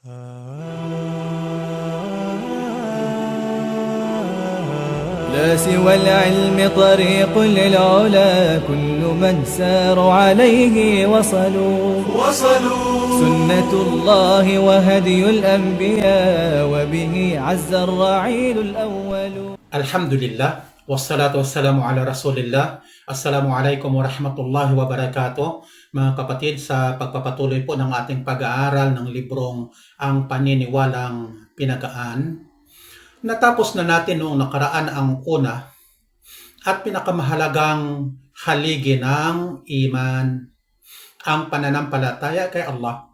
لا سوى العلم طريق للعلا كل من سار عليه وصلوا سنة الله وهدي الأنبياء وبه عز الرعيل الأول. Alhamdulillah, wassalatu wassalamu ala rasulillah. Assalamualaikum warahmatullahi wabarakatuh. Mga kapatid, sa pagpapatuloy po ng ating pag-aaral ng librong Ang Paniniwalang Pinagaan, natapos na natin noong nakaraan ang una at pinakamahalagang haligi ng iman, ang pananampalataya kay Allah.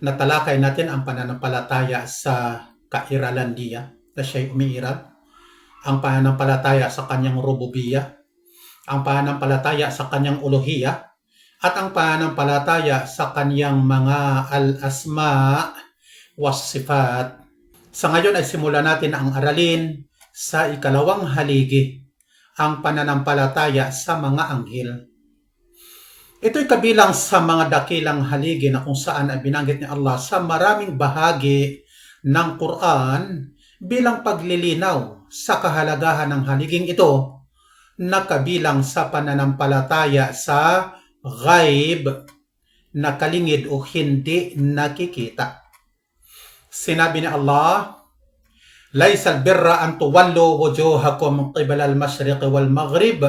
Natalakay natin ang pananampalataya sa kairalan Niya, na siya'y umiiral, ang pananampalataya sa kanyang rububiyya, ang pananampalataya sa kanyang uluhiyya, at ang pananampalataya sa kanyang mga al-asma was sifat. Sa ngayon ay simulan natin ang aralin sa ikalawang haligi, ang pananampalataya sa mga anghel. Ito'y kabilang sa mga dakilang haligi na kung saan ay binanggit ni Allah sa maraming bahagi ng Quran bilang paglilinaw sa kahalagahan ng haliging ito na kabilang sa pananampalataya sa ghaib, na kalingid o hindi nakikita. Sinabi ni Allah, "Laysal birra an tuwallu wujuhakum qibala al-mashriq wal maghrib,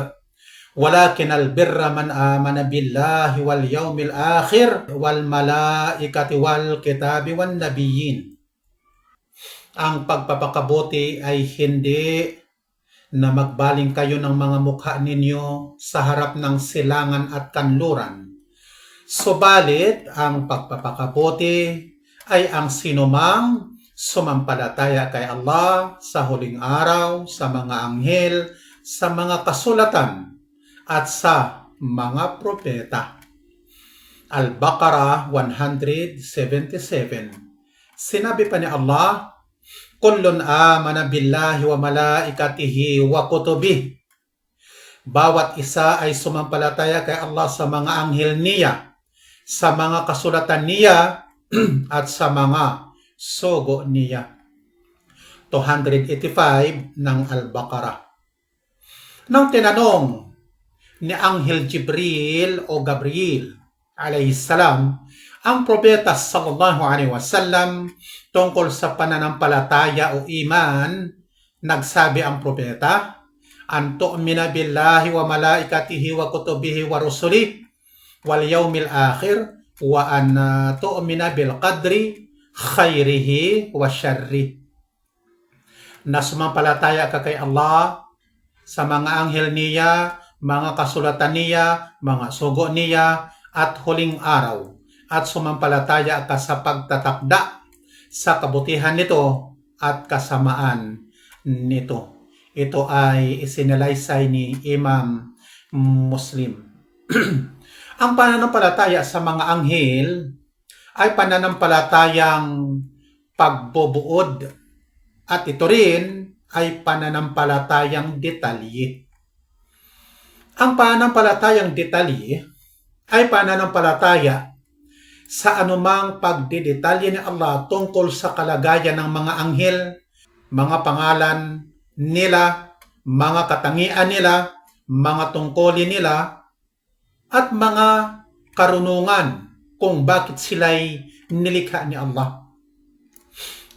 walakin al-birra man amana billahi wal yawmil akhir wal malaikati wal kitabi wan nabiyyin." Ang pagpapakabuti ay hindi na magbaling kayo ng mga mukha ninyo sa harap ng silangan at kanluran. Subalit, ang pagpapakabuti ay ang sinumang sumampalataya kay Allah sa huling araw, sa mga anghel, sa mga kasulatan, at sa mga propeta. Al-Baqarah 177. Sinabi pa ni Allah, "Kullun amana billahi wa malaikatihi wa kutubihi." Bawat isa ay sumampalataya kay Allah sa mga anghel niya, sa mga kasulatan niya, at sa mga sugo niya. 285 ng Al-Baqarah. Nang tinanong ni Anghel Jibril o Gabriel alayhisalam ang propeta sallallahu alaihi wasallam tungkol sa pananampalataya o iman, nagsabi ang propeta, "An tu'mina billahi wa malaikatihi wa kutubihi wa rusulihi wal yawmil akhir wa an tu'mina bil qadri khairihi wa syarrihi." Na sumampalataya ka kay Allah, sa mga anghel niya, mga kasulatan niya, mga sugo niya, at huling araw, at sumampalataya ka sa pagtatakda sa kabutihan nito at kasamaan nito. Ito ay isinalaysay ni Imam Muslim. Ang pananampalataya sa mga anghel ay pananampalatayang pagbubuod, at ito rin ay pananampalatayang detalye. Ang pananampalatayang detalye ay pananampalataya sa anumang pagdidetalye ni Allah tungkol sa kalagayan ng mga anghel, mga pangalan nila, mga katangian nila, mga tungkulin nila, at mga karunungan kung bakit sila'y nilikha ni Allah.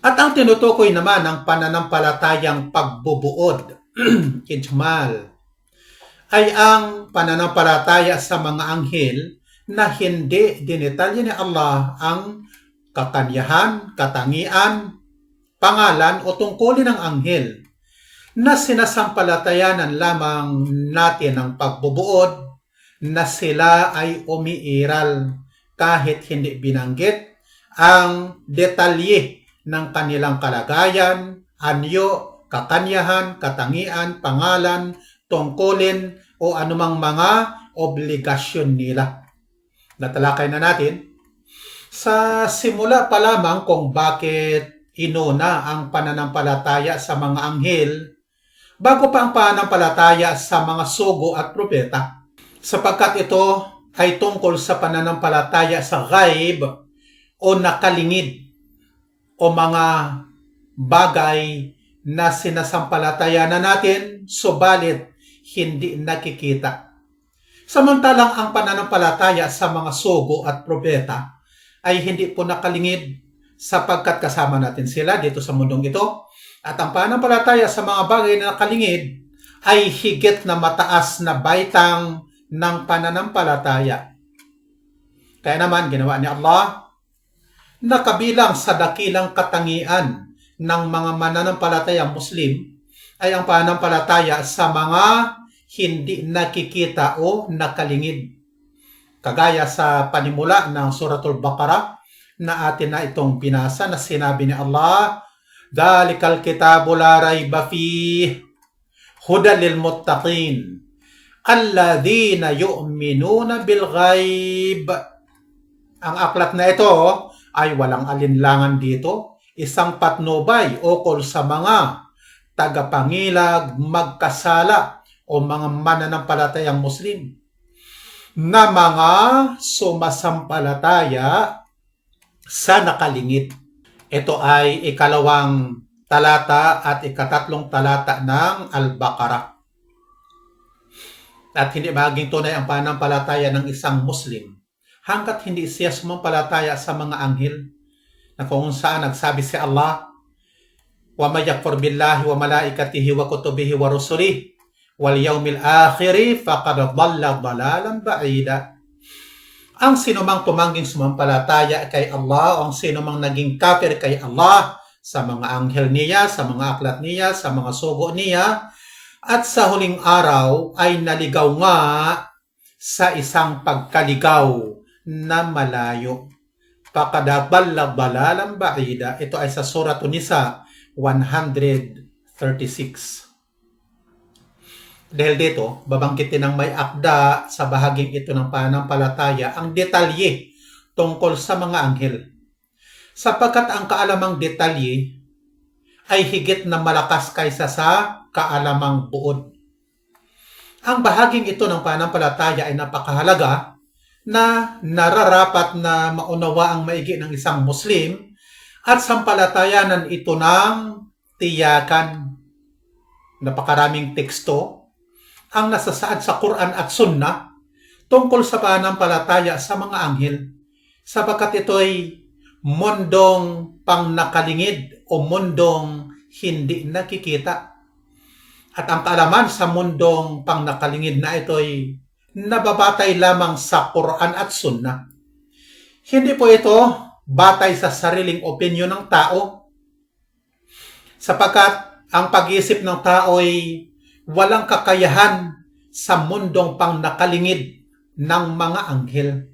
At ang tinutukoy naman ng pananampalatayang pagbubuod, ijmal, ay ang pananampalataya sa mga anghel na hindi dinetalye ni Allah ang katanyahan, katangian, pangalan o tungkulin ng anghel, na sinasampalatayanan lamang natin ang pagbubuod na sila ay umiiral kahit hindi binanggit ang detalye ng kanilang kalagayan, anyo, katanyahan, katangian, pangalan, tungkulin o anumang mga obligasyon nila. Natalakay na natin sa simula pa lamang kung bakit inuna ang pananampalataya sa mga anghel bago pa ang pananampalataya sa mga sugo at propeta, sapagkat ito ay tungkol sa pananampalataya sa ghaib o nakalingid o mga bagay na sinasampalataya na natin, subalit hindi nakikita. Samantalang ang pananampalataya sa mga sugo at propeta ay hindi po nakalingid sapagkat kasama natin sila dito sa mundong ito. At ang pananampalataya sa mga bagay na nakalingid ay higit na mataas na baitang ng pananampalataya. Kaya naman ginawa ni Allah na kabilang sa dakilang katangian ng mga mananampalatayang Muslim ay ang pananampalataya sa mga hindi nakikita o nakalingid. Kagaya sa panimula ng Suratul Baqarah na atin na itong binasa na sinabi ni Allah, "Dhalikal kitabu la rayba fihi hudan lil muttaqin alladhina yu'minuna bil ghaib." Ang aklat na ito ay walang alinlangan dito, isang patnubay ukol sa mga tagapangilag, magkasala o mga mananampalatayang Muslim na mga sumasampalataya sa nakalingid. Ito ay ikalawang talata at ikatatlong talata ng Al-Baqarah. At hindi maging tunay ang pananampalataya ng isang Muslim hanggat hindi siya sumampalataya sa mga anghel na kung saan nagsabi si Allah, "Wa may yakfur billahi wa malaikatihi wa kutubihi wa rusulihi wal yawmil akhiri faqad dhalla dhalalan ba'ida." Ang sinumang tumangging sumampalataya kay Allah, ang sinumang naging kafir kay Allah, sa mga anghel niya, sa mga aklat niya, sa mga sugo niya, at sa huling araw ay naligaw nga sa isang pagkaligaw na malayo. Faqad dhalla dhalalan ba'ida. Ito ay sa Surah An-Nisa 136. Dahil dito, babanggitin ng may akda sa bahaging ito ng pananampalataya ang detalye tungkol sa mga anghel. Sapagkat ang kaalamang detalye ay higit na malakas kaysa sa kaalamang buod. Ang bahaging ito ng pananampalataya ay napakahalaga na nararapat na maunawa ang maigi ng isang Muslim at sampalatayanan ito ng tiyakan. Napakaraming teksto ang nasasaad sa Quran at Sunnah tungkol sa pananampalataya sa mga anghel, sapagkat ito'y mundong pangnakalingid o mundong hindi nakikita. At ang kaalaman sa mundong pangnakalingid na ito'y nababatay lamang sa Quran at Sunnah. Hindi po ito batay sa sariling opinyon ng tao, sapagkat ang pag-iisip ng tao ay walang kakayahan sa mundong pangnakalingid ng mga anghel.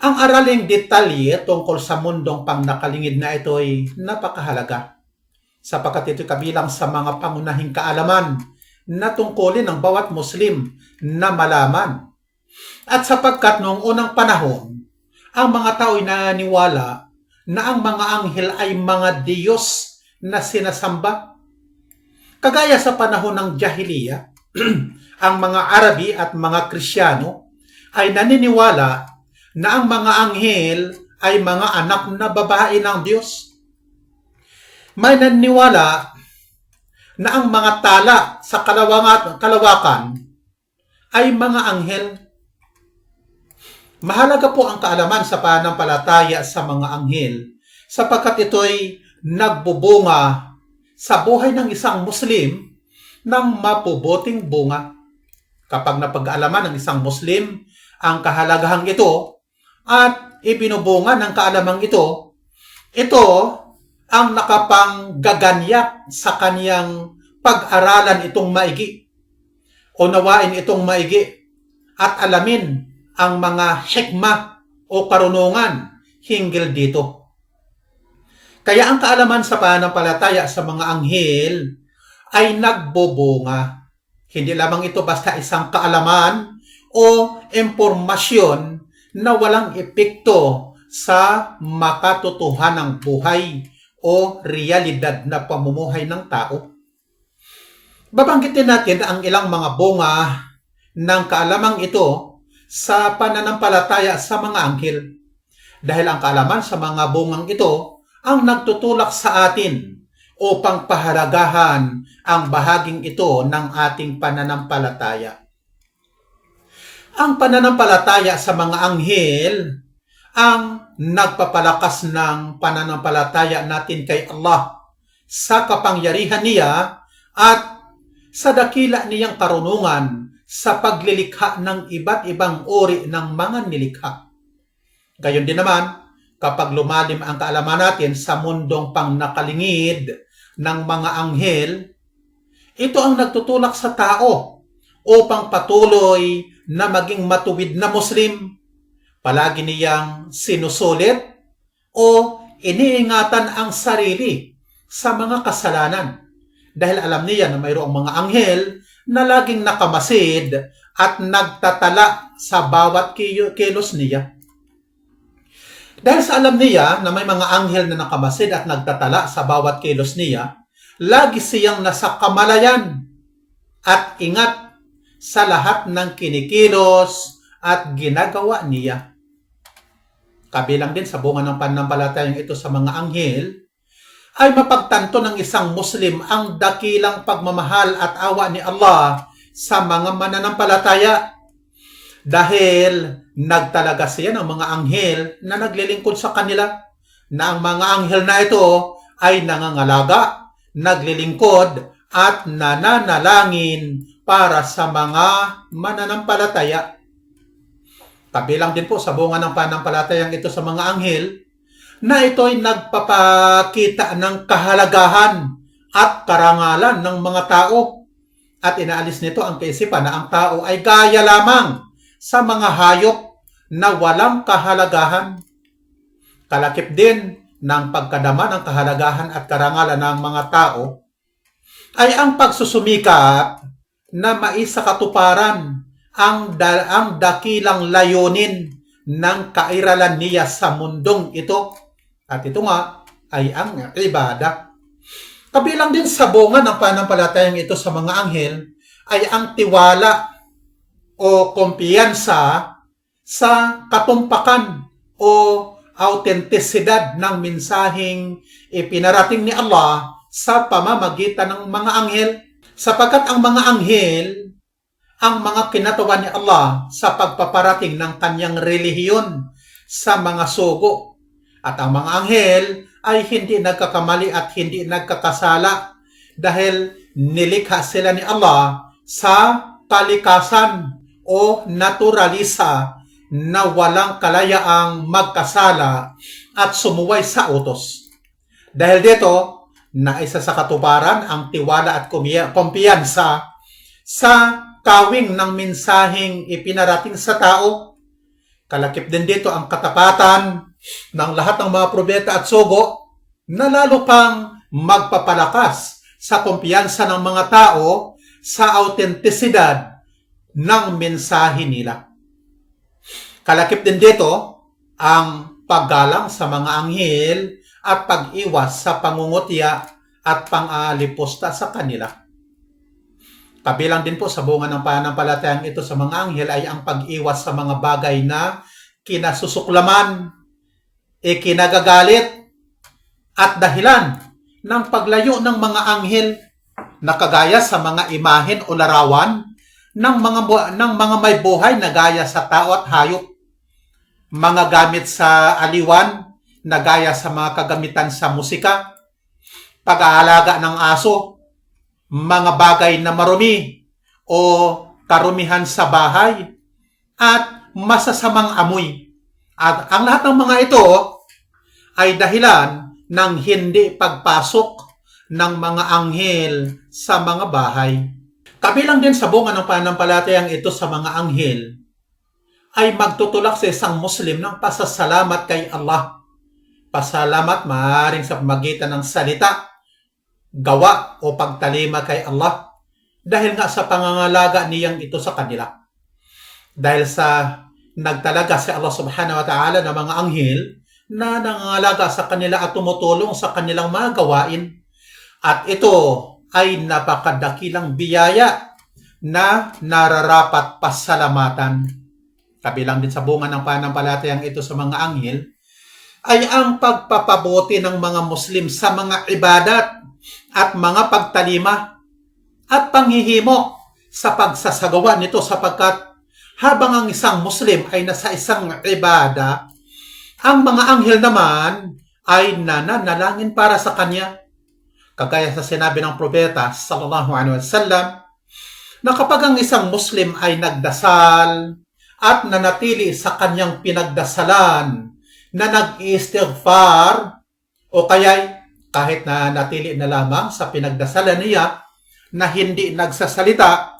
Ang araling detalye tungkol sa mundong pangnakalingid na ito ay napakahalaga, sapagkat ito kabilang sa mga pangunahing kaalaman na tungkulin ng bawat Muslim na malaman. At sapagkat noong unang panahon, ang mga tao ay naniniwala na ang mga anghel ay mga Diyos na sinasamba. Kagaya sa panahon ng Jahiliya, ang mga Arabi at mga Kristiyano ay naniniwala na ang mga anghel ay mga anak na babae ng Diyos. May naniniwala na ang mga tala sa kalawakan ay mga anghel. Mahalaga po ang kaalaman sa pananampalataya sa mga anghel, sapagkat ito'y nagbubunga sa buhay ng isang Muslim ng mapubuting bunga. Kapag napag-aalaman ng isang Muslim ang kahalagahan ito at ibinubunga ng kaalamang ito, ito ang nakapanggaganyak sa kaniyang pag-aralan itong maigi, unawain itong maigi, at alamin ang mga hikmah o karunungan hinggil dito. Kaya ang kaalaman sa pananampalataya sa mga anghel ay nagbubunga. Hindi lamang ito basta isang kaalaman o impormasyon na walang epekto sa makatotohanang buhay o realidad na pamumuhay ng tao. Babanggitin natin ang ilang mga bunga ng kaalamang ito sa pananampalataya sa mga anghel. Dahil ang kaalaman sa mga bungang ito ang nagtutulak sa atin upang pahalagahan ang bahaging ito ng ating pananampalataya. Ang pananampalataya sa mga anghel ang nagpapalakas ng pananampalataya natin kay Allah sa kapangyarihan niya at sa dakila niyang karunungan sa paglilikha ng iba't ibang uri ng mga nilikha. Gayon din naman, kapag lumalim ang kaalaman natin sa mundong pang nakalingid ng mga anghel, ito ang nagtutulak sa tao upang patuloy na maging matuwid na Muslim. Palagi niyang sinusulit o iniingatan ang sarili sa mga kasalanan dahil alam niya na mayroong mga anghel na laging nakamasid at nagtatala sa bawat kilos niya. Dahil sa alam niya na may mga anghel na nakamasid at nagtatala sa bawat kilos niya, lagi siyang nasa kamalayan at ingat sa lahat ng kinikilos at ginagawa niya. Kabilang din sa bunga ng pananampalatayang ito sa mga anghel, ay mapagtanto ng isang Muslim ang dakilang pagmamahal at awa ni Allah sa mga mananampalataya. Dahil nagtalaga siya ng mga anghel na naglilingkod sa kanila, na ang mga anghel na ito ay nangangalaga, naglilingkod at nananalangin para sa mga mananampalataya. Kabilang din po sa bunga ng pananampalatayang ito sa mga anghel na ito ay nagpapakita ng kahalagahan at karangalan ng mga tao at inaalis nito ang kaisipan na ang tao ay gaya lamang sa mga hayop na walang kahalagahan. Kalakip din ng pagkadama ng kahalagahan at karangalan ng mga tao ay ang pagsusumikap na maisakatuparan ang dakilang layunin ng kairalan niya sa mundong ito. At ito nga ay ang ibada. Kabilang din sa bunga ng pananampalatayang ito sa mga anghel ay ang tiwala o kumpiyansa sa katumpakan o autentisidad ng mensaheng ipinarating ni Allah sa pamamagitan ng mga anghel. Sapagkat ang mga anghel ang mga kinatawan ni Allah sa pagpaparating ng kanyang relihiyon sa mga sugo. At ang mga anghel ay hindi nagkakamali at hindi nagkakasala dahil nilikha sila ni Allah sa kalikasan o naturalisa na walang kalayaang magkasala at sumuway sa utos. Dahil dito, naisa sa katuparan ang tiwala at kumpiyansa sa kawing ng mensaheng ipinarating sa tao. Kalakip din dito ang katapatan ng lahat ng mga propeta at sugo na lalo pang magpapalakas sa kumpiyansa ng mga tao sa autentisidad ng mensahe nila. Kalakip din dito ang paggalang sa mga anghel at pag-iwas sa pangungutya at pang-aalipusta sa kanila. Kabilang din po sa bunga ng pananampalatayang ito sa mga anghel ay ang pag-iwas sa mga bagay na kinasusuklaman, ikinagagalit, at dahilan ng paglayo ng mga anghel na kagaya sa mga imahen o larawan ng mga may buhay na gaya sa tao at hayop, mga gamit sa aliwan na gaya sa mga kagamitan sa musika, pag-aalaga ng aso, mga bagay na marumi o karumihan sa bahay, at masasamang amoy. At ang lahat ng mga ito ay dahilan ng hindi pagpasok ng mga anghel sa mga bahay. Kabilang din sa bunga ng pananampalatayang ito sa mga anghel ay magtutulak sa isang Muslim ng pasasalamat kay Allah. Pasalamat maaaring sa pamagitan ng salita, gawa o pagtalima kay Allah dahil nga sa pangangalaga niyang ito sa kanila. Dahil sa nagtalaga si Allah subhanahu wa ta'ala ng mga anghel na nangangalaga sa kanila at tumutulong sa kanilang mga gawain. At ito ay napakadakilang biyaya na nararapat pasalamatan. Kabilang din sa bunga ng pananampalatayang ito sa mga anghel ay ang pagpapabuti ng mga Muslim sa mga ibadat at mga pagtalima at panghihimo sa pagsasagawa nito, sapagkat habang ang isang Muslim ay nasa isang ibada, ang mga anghel naman ay nananalangin para sa kanya. Kagaya sa sinabi ng propeta sallallahu alaihi wasallam na kapag ang isang Muslim ay nagdasal at nanatili sa kanyang pinagdasalan, na nag-istighfar, o kaya kahit na natili na lamang sa pinagdasalan niya na hindi nagsasalita,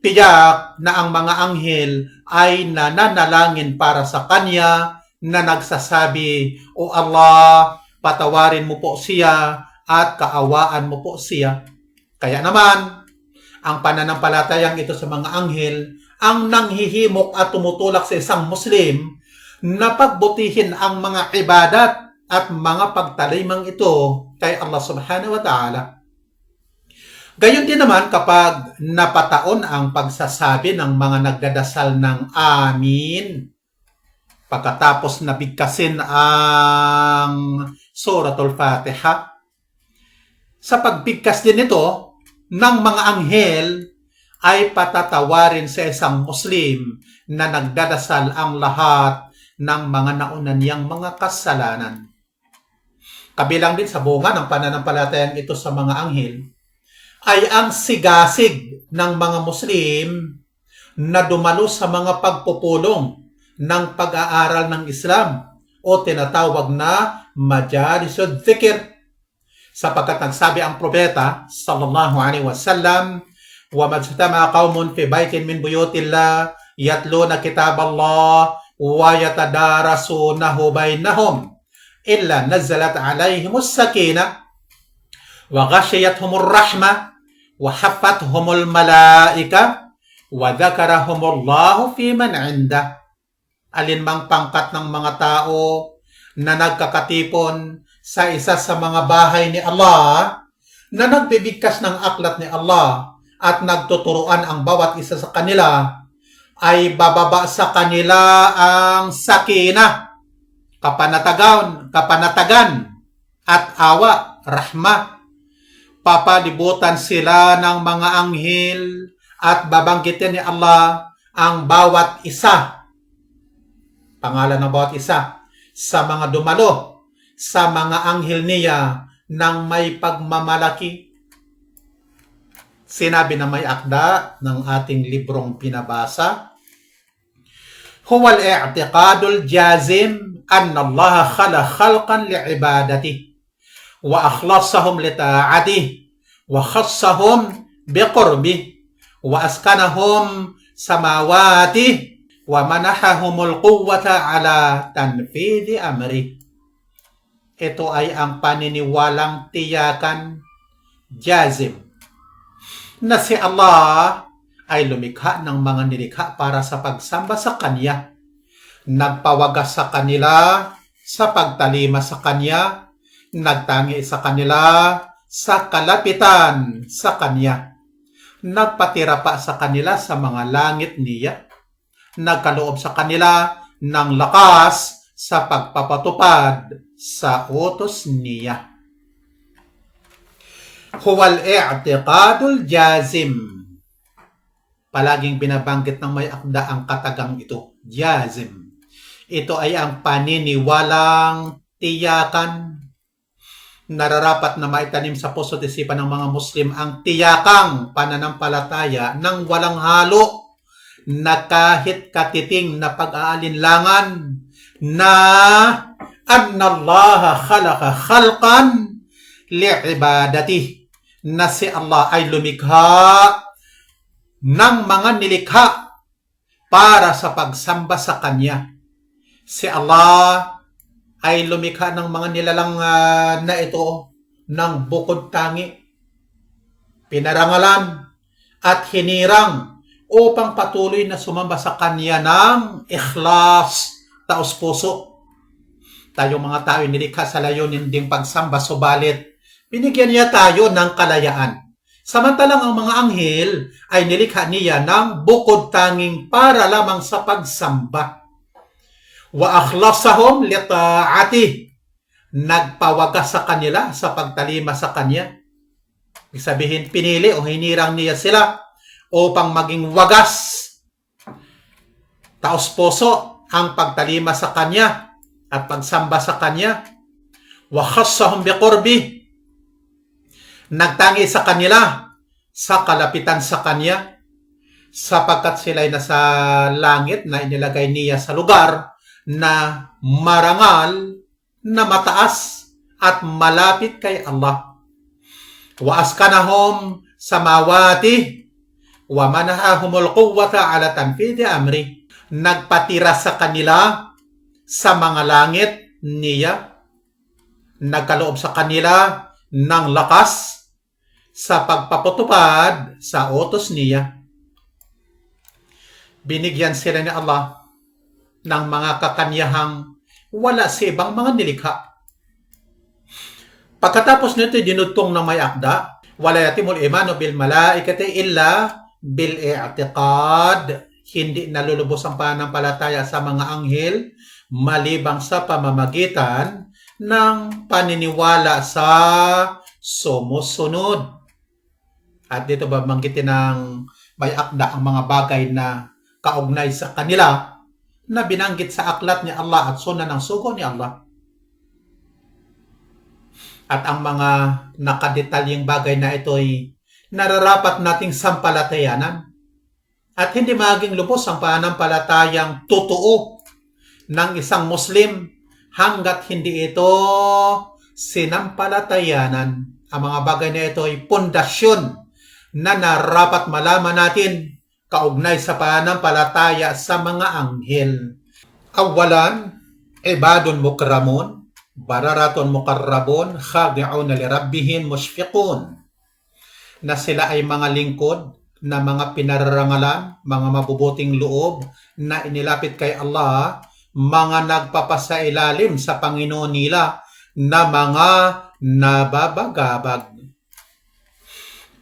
tiyak na ang mga anghel ay nananalangin para sa kanya, na nagsasabi, "O Allah, patawarin mo po siya at kaawaan mo po siya." Kaya naman, ang pananampalatayang ito sa mga anghel ang nanghihimok at tumutulak sa isang Muslim na pagbutihin ang mga ibadat at mga pagtalimang ito kay Allah subhanahu wa ta'ala. Gayon din naman kapag napataon ang pagsasabi ng mga nagdadasal ng amin, pagkatapos nabigkasin ang Suratul Fatiha, sa pagbigkas din ito ng mga anghel ay patatawarin sa isang Muslim na nagdadasal ang lahat ng mga nauna niyang mga kasalanan. Kabilang din sa bunga ng pananampalatayang ito sa mga anghel ay ang sigasig ng mga Muslim na dumalo sa mga pagpupulong ng pag-aaral ng Islam o tinatawag na Majalisud Dhikr, sapagkat nagsabi ang propeta sallallahu alaihi wasallam, "Wa majtama qaumun fi baitin min buyutillah yatluna kitaballah wa yatadarasunahu bainahum illa nazalat alaihimus sakinah wa ghashiyatuhumur rahmah wa haffathumul malaika wa dzakarahumullahu fi man 'indah." Alinmang pangkat ng mga tao na nagkakatipon sa isa sa mga bahay ni Allah, na nagbibigkas ng aklat ni Allah at nagtuturuan ang bawat isa sa kanila, ay bababa sa kanila ang sakina, kapanatagan at awa, rahmah. Papalibutan sila ng mga anghel at babanggitin ni Allah ang bawat isa, pangalan ng bawat isa, sa mga dumalo sa mga anghel niya ng may pagmamalaki. Sinabi na may akda ng ating librong pinabasa, "Huwal i'tiqadul jazim anna Allah khalaqan li'ibadati wa akhlasahum li ta'atihi wa khassahum biqurbi wa askanahum samawati wa manahahumul quwwata ala tanfidhi amri." Ito ay ang paniniwalang tiyakan, jazim, na si Allah ay lumikha ng mga nilikha para sa pagsamba sa Kanya, nagpawagas sa kanila sa pagtalima sa Kanya, nagtangi sa kanila sa kalapitan sa Kanya, nagpatira pa sa kanila sa mga langit niya, nagkaloob sa kanila ng lakas sa pagpapatupad sa utos niya. Huwal i'tiqadul jazim. Palaging binabanggit ng may akda ang katagang ito, jazim. Ito ay ang paniniwalang tiyakan. Nararapat na maitanim sa puso at isipan ng mga Muslim ang tiyakang pananampalataya ng walang halo, na kahit katiting na pag-aalinlangan, na annallaha khalaqa khalqan li'ibadati, na si Allah ay lumikha ng mga nilikha para sa pagsamba sa Kanya. Si Allah ay lumikha ng mga nilalang na ito ng bukod tangi, pinarangalan at hinirang upang patuloy na sumamba sa Kanya ng ikhlas, taos puso. Tayong mga tao nilikha sa layunin ding pagsamba, subalit binigyan niya tayo ng kalayaan. Samantalang ang mga anghel ay nilikha niya ng bukod tanging para lamang sa pagsamba. Wa akhlasahum li ta'ati. Nagpawagas sa kanila sa pagtalima sa kanya. Ibig sabihin, pinili o hinirang niya sila upang maging wagas, taos puso ang pagtalima sa kanya at pagsamba sa kanya. Wa khassahum biqurbi. Nagtangi sa kanila sa kalapitan sa kanya sapagkat sila'y nasa langit na inilagay niya sa lugar na marangal, na mataas at malapit kay Allah. Wa askanahum samawati wa manahahumul quwwata ala tanfidi amri. Nagpatira sa kanila sa mga langit niya, nagkaloob sa kanila ng lakas sa pagpapatupad sa utos niya. Binigyan sila ni Allah ng mga kakanyahang wala sa ibang mga nilikha. Pagkatapos nito, dinudtong ng may akda, wala yatimul imanu bil malaikati illa bil i'tiqad. Hindi nalulubos ang pananampalataya sa mga anghel malibang sa pamamagitan ng paniniwala sa sumusunod. At dito ba banggitin ng may akda ang mga bagay na kaugnay sa kanila na binanggit sa aklat ni Allah at sunnah ng sugo ni Allah. At ang mga nakadetalyeng bagay na ito ay nararapat nating sampalatayanan at hindi maging lubos ang pananampalatayang totoo ng isang Muslim hanggat hindi ito sinampalatayanan. Ang mga bagay na ito ay pundasyon na narapat malaman natin kaugnay sa pananampalataya sa mga anghel. Awalan, ibadun mukramun, bararatun mukarrabun, khadi'un li rabbihim mushfiqun. Na sila ay mga lingkod na mga pinararangalan, mga mabubuting loob na inilapit kay Allah, mga nagpapasailalim sa Panginoon nila na mga nababagabag.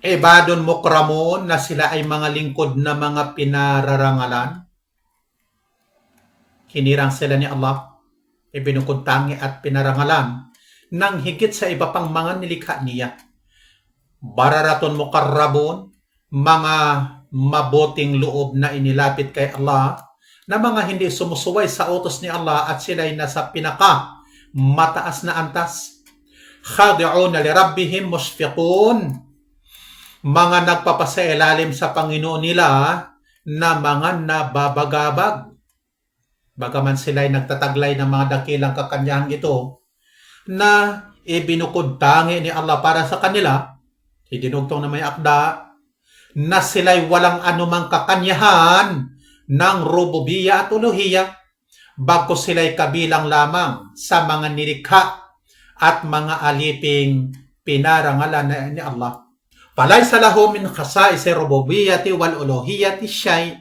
Ibadun mukramun, na sila ay mga lingkod na mga pinararangalan. Hinirang sila ni Allah, ibinukod-tangi at pinarangalan ng higit sa iba pang mga nilikha niya. Bararatun mukarrabun, mga mabuting loob na inilapit kay Allah, na mga hindi sumusuway sa utos ni Allah at sila'y nasa pinaka mataas na antas. Khadi'una li rabbihim mushfiqun, mga nagpapasailalim sa Panginoon nila na mga nababagabag. Bagaman sila'y nagtataglay ng mga dakilang kakanyahang ito na ibinukod-tangi ni Allah para sa kanila, idinugtong na may akda, na sila'y walang anumang kakanyahan ng rububiyya at uluhiyya, bagkus sila'y kabilang lamang sa mga nilikha at mga aliping pinarangalan ni Allah. Falaysa lahu min khasa'is rububiyyati wal uluhiyyati syai'.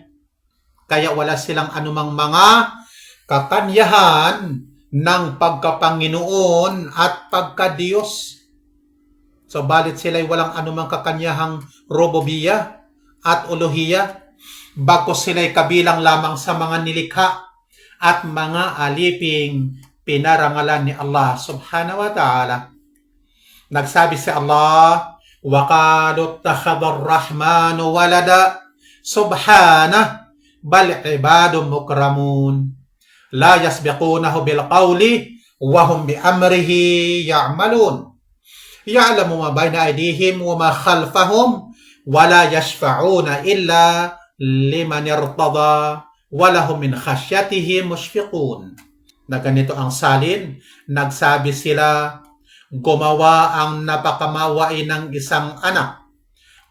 Kaya wala silang anumang mga kakanyahan ng pagkapanginoon at pagkadiyos. So balit sila'y walang anumang kakanyahang rububiyya at uluhiyya, bagkus sila'y kabilang lamang sa mga nilikha at mga aliping pinarangalan ni Allah subhanahu wa ta'ala. Nagsabi si Allah, وَقَالُوا اتَّخَذَ الرَّحْمَنُ وَلَدًا سُبْحَانَهُ بَلْ عِبَادٌ مُكْرَمُونَ لَا يَسْبِقُونَهُ بِالْقَوْلِ وَهُمْ بِأَمْرِهِ يَعْمَلُونَ يَعْلَمُ مَا بَيْنَ أَيْدِيهِمْ وَمَا خَلْفَهُمْ وَلَا يَشْفَعُونَ إِلَّا لِمَنِ ارْتَضَى وَلَهُمْ مِنْ خَشْيَتِهِ مُشْفِقُونَ. Na ganito ang salin, nagsabi sila, gumawa ang napakamawain ng isang anak,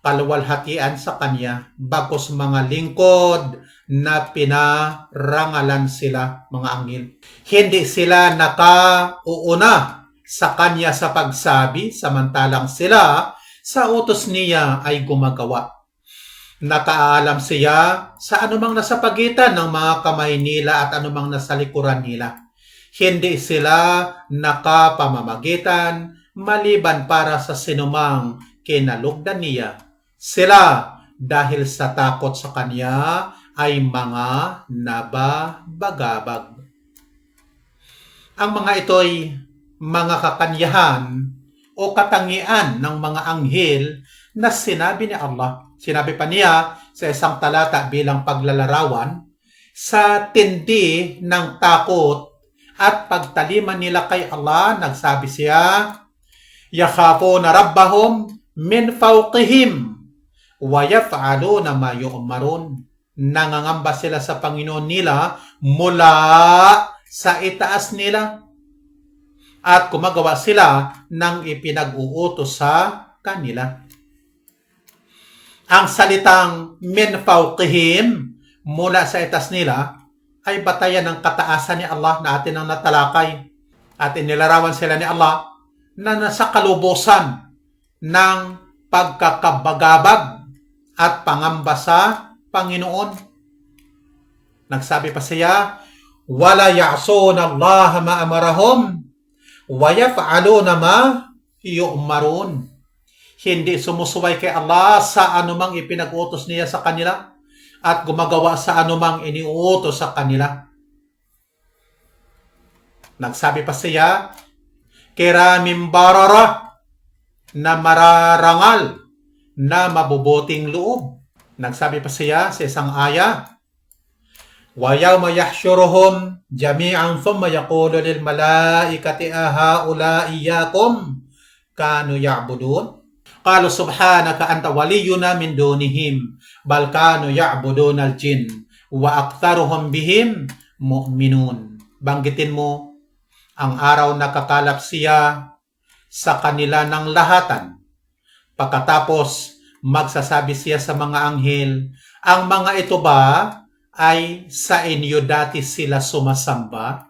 kalwalhatian sa kanya, bagkus mga lingkod na pinarangalan sila, mga anghel. Hindi sila nakauuna sa kanya sa pagsabi, samantalang sila sa utos niya ay gumagawa. Nakaalam siya sa anumang nasa pagitan ng mga kamay nila at anumang nasa likuran nila. Hindi sila nakapamamagitan maliban para sa sinumang kinalugdan niya. Sila, dahil sa takot sa kanya, ay mga nababagabag. Ang mga ito'y mga kakanyahan o katangian ng mga anghel na sinabi ni Allah. Sinabi pa niya sa isang talata bilang paglalarawan, sa tindi ng takot at pagtaliman nila kay Allah, nagsabi siya, yakhafuna rabbahum min fawqihim wa yaf'aluna ma yu'marun. Nangangamba sila sa Panginoon nila mula sa itaas nila at gumagawa sila ng ipinag-uutos sa kanila. Ang salitang min fawqihim, mula sa itaas nila, ay batayan ng kataasan ni Allah na atin ang natalakay. At inilarawan sila ni Allah na nasa kalubusan ng pagkakabagabag at pangamba sa Panginoon. Nagsabi pa siya, wala ya'suna Allah ma amarahum wa yaf'aluna ma yu'marun. Hindi sumusuway kay Allah sa anumang ipinag-utos niya sa kanila at gumagawa sa anumang iniuutos sa kanila. Nagsabi pa siya, kiramim barara, na mararangal, na mabubuting loob. Nagsabi pa siya sa isang aya, wa yawma yahsyuruhum jami'an thumma yaqulu lil malaikati ahaula iyyakum kanu ya'budun. Qalu subhanaka anta waliyuna min dunihim bal kanu ya'budun al-jin wa aktharuhum bihim mu'minun. Banggitin mo ang araw na kakalap siya sa kanila ng lahatan. Pagkatapos magsasabi siya sa mga anghel, ang mga ito ba ay sa inyo dati sila sumasamba?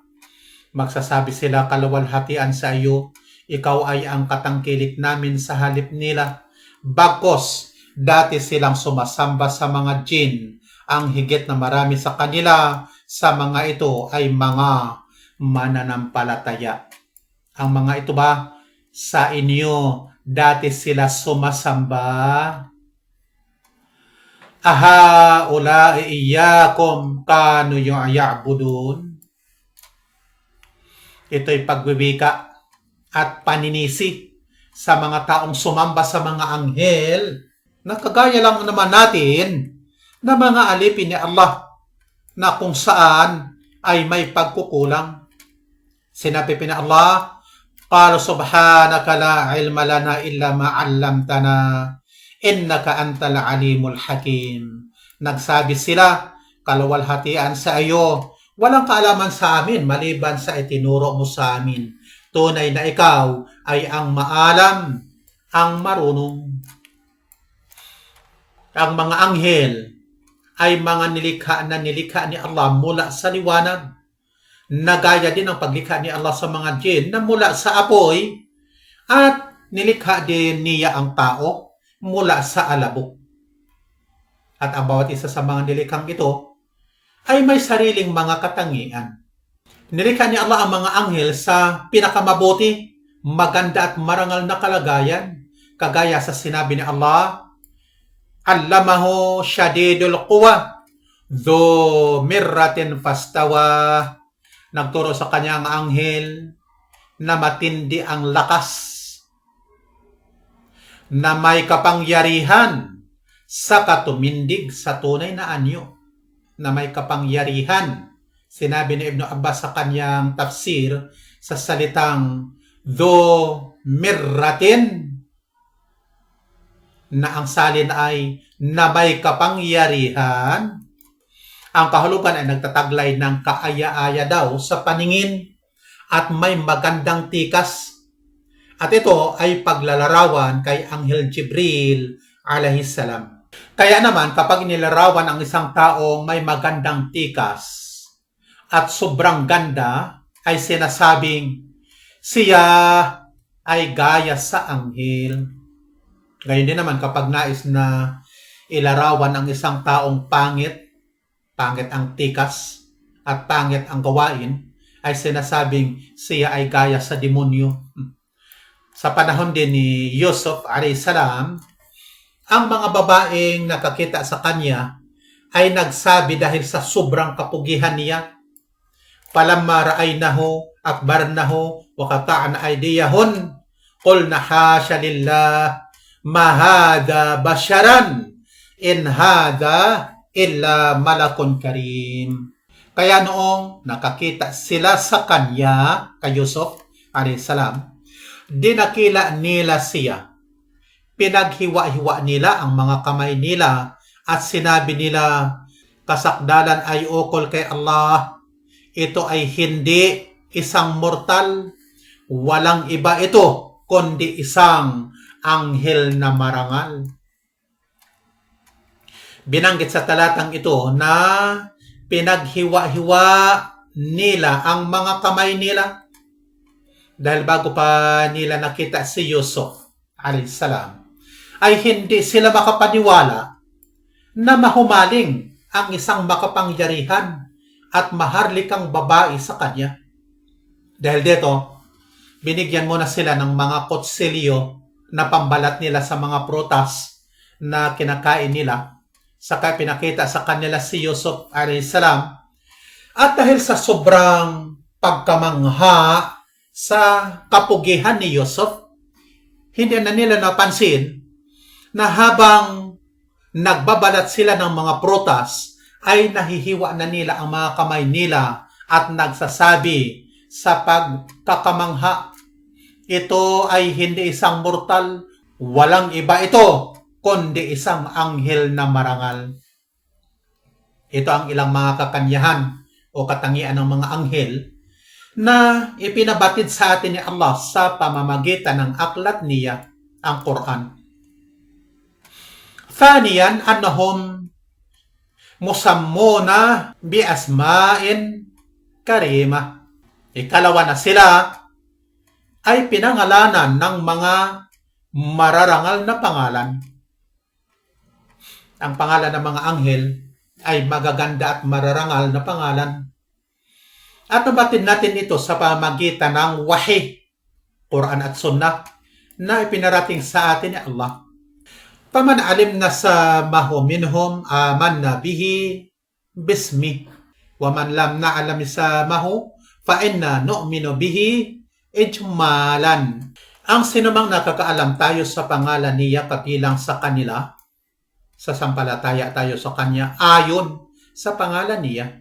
Magsasabi sila, kaluwalhatian sa iyo, ikaw ay ang katangkilik namin sa halip nila. Bagkos, dati silang sumasamba sa mga jin, ang higit na marami sa kanila, sa mga ito ay mga mananampalataya. Ang mga ito ba, sa inyo dati sila sumasamba? Aha ulai iyyakum kanu ya'budun. Ito'y pagbibika at paninisi sa mga taong sumamba sa mga anghel na kagaya lang naman natin na mga alipin ni Allah na kung saan ay may pagkukulang. Sinabi pa ni Allah, qala subhanaka la ilma lana illa ma 'allamtana innaka antal alimul hakim. Nagsabi sila, kaluwalhatian sa iyo, walang kaalaman sa amin maliban sa itinuro mo sa amin. Tunay na ikaw ay ang maalam, ang marunong. Ang mga anghel ay mga nilikha ni Allah mula sa liwanag. Nagaya din ang paglikha ni Allah sa mga jinn na mula sa apoy at nilikha din niya ang tao mula sa alabok. At ang bawat isa sa mga nilikhang ito ay may sariling mga katangian. Nilikha ni Allah ang mga anghel sa pinakamabuti, maganda at marangal na kalagayan. Kagaya sa sinabi ni Allah, allamahu syadidul quwa dhu mirratin fastawa. Nagturo sa kanya ang anghel na matindi ang lakas, na may kapangyarihan sa katumindig sa tunay na anyo. Na may kapangyarihan. Sinabi ni Ibn Abbas sa kanyang tafsir sa salitang dhu mirratin, na ang salin ay na may kapangyarihan. Ang kahulugan ay nagtataglay ng kaaya-aya daw sa paningin at may magandang tikas. At ito ay paglalarawan kay Anghel Jibril alayhi salam. Kaya naman kapag nilarawan ang isang taong may magandang tikas at sobrang ganda, ay sinasabing siya ay gaya sa anghel. Gayon din naman kapag nais na ilarawan ang isang taong pangit ang tikas at pangit ang gawain, ay sinasabing siya ay gaya sa demonyo. Sa panahon din ni Yusuf alayhi salam, ang mga babaeng nakakita sa kanya ay nagsabi dahil sa sobrang kapugihan niya, falamma ra'aynahu akbarnahu wa qata'na aydiyahun qulna hasya lillah ma hadha basharan in hadha illa malakun karim. Kaya noong nakakita sila sa kanya, kay Yusuf alayhis salam, dinakila nila siya. Pinaghiwa-hiwa nila ang mga kamay nila at sinabi nila, kasakdalan ay ukol kay Allah. Ito ay hindi isang mortal. Walang iba ito, kundi isang anghel na marangal. Binanggit sa talatang ito na pinaghiwa-hiwa nila ang mga kamay nila. Dahil bago pa nila nakita si Yusuf alayhis salam, ay hindi sila makapaniwala na mahumaling ang isang makapangyarihan at maharlikang babae sa kanya. Dahil dito, binigyan muna sila ng mga kutsilyo na pambalat nila sa mga prutas na kinakain nila. Saka pinakita sa kanila si Yusuf alayhis salam. At dahil sa sobrang pagkamangha sa kapugihan ni Yusuf, hindi na nila napansin na habang nagbabalat sila ng mga prutas, ay nahihiwa na nila ang mga kamay nila at nagsasabi sa pagkakamangha, ito ay hindi isang mortal, walang iba ito, kundi isang anghel na marangal. Ito ang ilang mga kakanyahan o katangian ng mga anghel na ipinabatid sa atin ni Allah sa pamamagitan ng aklat niya, ang Quran. Thaniyan, annahum musammuna bi asma'in karima. Ikalawa na sila ay pinangalanan ng mga mararangal na pangalan. Ang pangalan ng mga anghel ay magaganda at mararangal na pangalan. At nabatid natin ito sa pamamagitan ng wahi, Quran at Sunnah, na ipinarating sa atin ni Allah. Faman alim na sa mahu minhum amanna bihi bismi. Waman lam na'alam sa mahu fa inna nu'minu bihi ijmalan. Ang sinumang nakakaalam tayo sa pangalan niya kabilang sa kanila, sasampalataya tayo sa kanya ayon sa pangalan niya.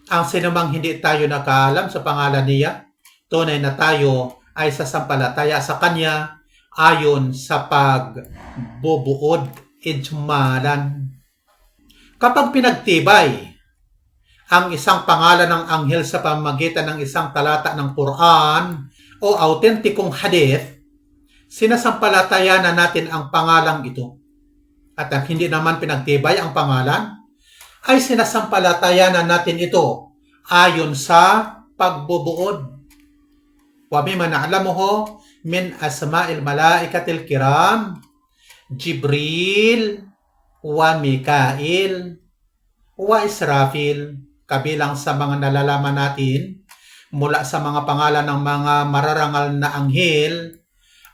Ang sinumang hindi tayo nakaalam sa pangalan niya, tunay na tayo ay sasampalataya sa kanya ayon sa pagbubuod, ijmalan. Kapag pinagtibay ang isang pangalan ng anghel sa pamamagitan ng isang talata ng Quran o autentikong hadith, sinasampalataya na natin ang pangalang ito. At ang hindi naman pinagtibay ang pangalan, ay sinasampalataya na natin ito ayon sa pagbubuod. Wa mimma na'lamuhu min asma'il malaikatil kiram, Jibril, wa Mikail, wa Israfil. Kabilang sa mga nalalaman natin mula sa mga pangalan ng mga mararangal na anghel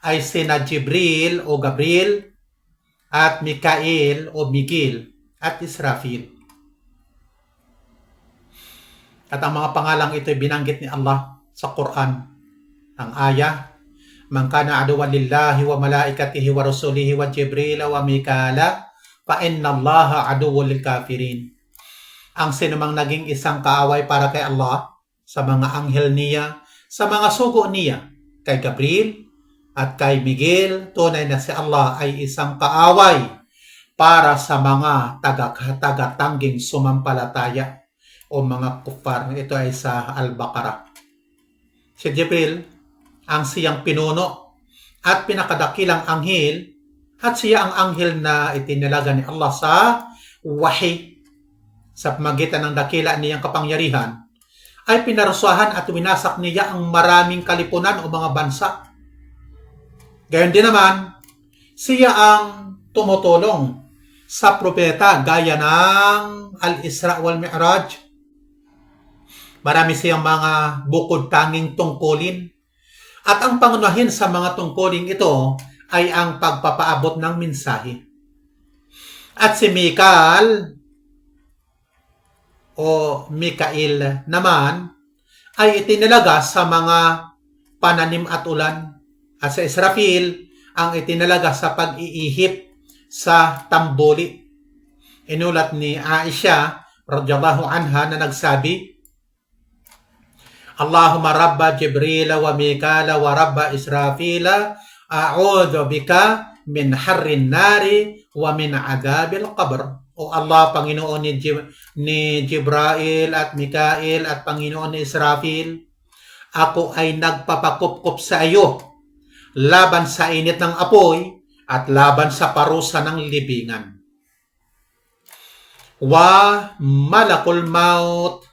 ay sina Jibril o Gabriel at Mikail o Miguel at Israfil. At ang mga pangalang ito ay binanggit ni Allah sa Quran. Ang ayah, man kana aduwwan lillahi wa malaikatihi wa rasulihi wa Jibril wa Mikala fa inna Allaha aduwwun lil kafirin. Ang sinumang naging isang kaaway para kay Allah, sa mga anghel niya, sa mga sugo niya, kay Gabriel at kay Miguel, tunay na si Allah ay isang kaaway para sa mga taga-tangging sumampalataya o mga kuffar. Ito ay sa Al-Baqarah. Si Jibril, ang siyang pinuno at pinakadakilang anghel, at siya ang anghel na itinalaga ni Allah sa wahi. Sa pamagitan ng dakila niyang kapangyarihan, ay pinarusahan at winasak niya ang maraming kalipunan o mga bansa. Gayon din naman, siya ang tumutulong sa propeta gaya ng Al-Isra wal Mi'raj. Marami siyang mga bukod tanging tungkulin. At ang pangunahin sa mga tungkulin ito ay ang pagpapaabot ng mensahe. At si Mikael o Mikail naman ay itinalaga sa mga pananim at ulan. At sa Israfil, ang itinalaga sa pag-iihip sa tamboli. Inulat ni Aisha radhiyallahu anha na nagsabi, Allahumma rabba Jibril wa Mikala wa rabba Israfila, a'udhu bika min harrin nari wa min adabil qabr. O Allah, Panginoon ni Jibrail at Mikael at Panginoon ni Israfil, ako ay nagpapakupkup sa iyo laban sa init ng apoy at laban sa parusa ng libingan. Wa malakul maut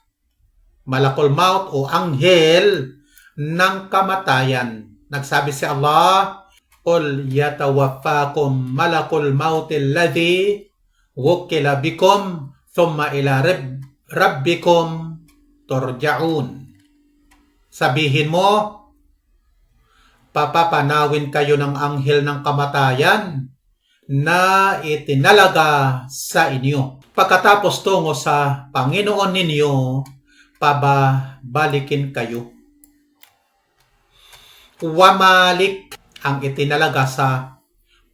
o anghel ng kamatayan. Nagsabi si Allah, Qul yatawaffakum malakul maut alladhi wukila bikum thumma ila rabbikum turja'un. Sabihin mo, papapanawin kayo ng anghel ng kamatayan na itinalaga sa inyo. Pagkatapos tungo sa Panginoon ninyo, pababalikin kayo. Wamalik ang itinalaga sa